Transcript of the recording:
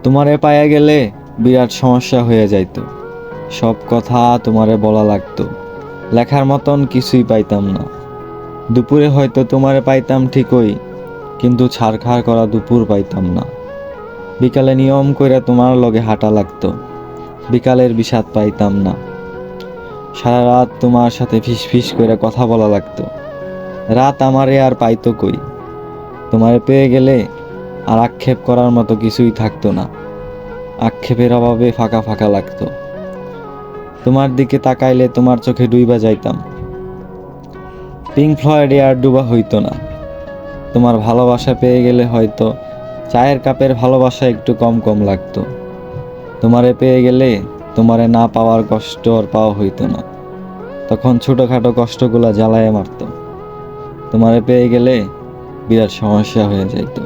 তোমারে পাইয়া গেলে বিরাট সমস্যা হয়ে যাইতো। সব কথা তোমারে বলা লাগতো, লেখার মতন কিছুই পাইতাম না। দুপুরে হয়তো তোমারে পাইতাম ঠিকই, কিন্তু ছাড়খাড় করা দুপুর পাইতাম না। বিকালে নিয়ম কইরা তোমার লগে হাঁটা লাগতো, বিকালের বিষাদ পাইতাম না। সারা রাত তোমার সাথে ফিস ফিস কইরা কথা বলা লাগতো, রাত আমারে আর পাইতো কই। তোমারে পেয়ে গেলে আর আক্ষেপ করার মতো কিছুই থাকতো না, আক্ষেপের অভাবে ফাঁকা ফাঁকা লাগতো। তোমার দিকে তাকাইলে তোমার চোখে ডুইবা যাইতাম। পিঙ্ক ফ্লয়েডে আর ডুবা হইতো না। তোমার ভালোবাসা পেয়ে গেলে হয়তো চায়ের কাপের ভালোবাসা একটু কম কম লাগতো। তোমারে পেয়ে গেলে তোমারে না পাওয়ার কষ্ট আর পাওয়া হইতো না, তখন ছোটখাটো কষ্টগুলা জ্বালায় মারতো। তোমারে পেয়ে গেলে বিরাট সমস্যা হয়ে যাইতো।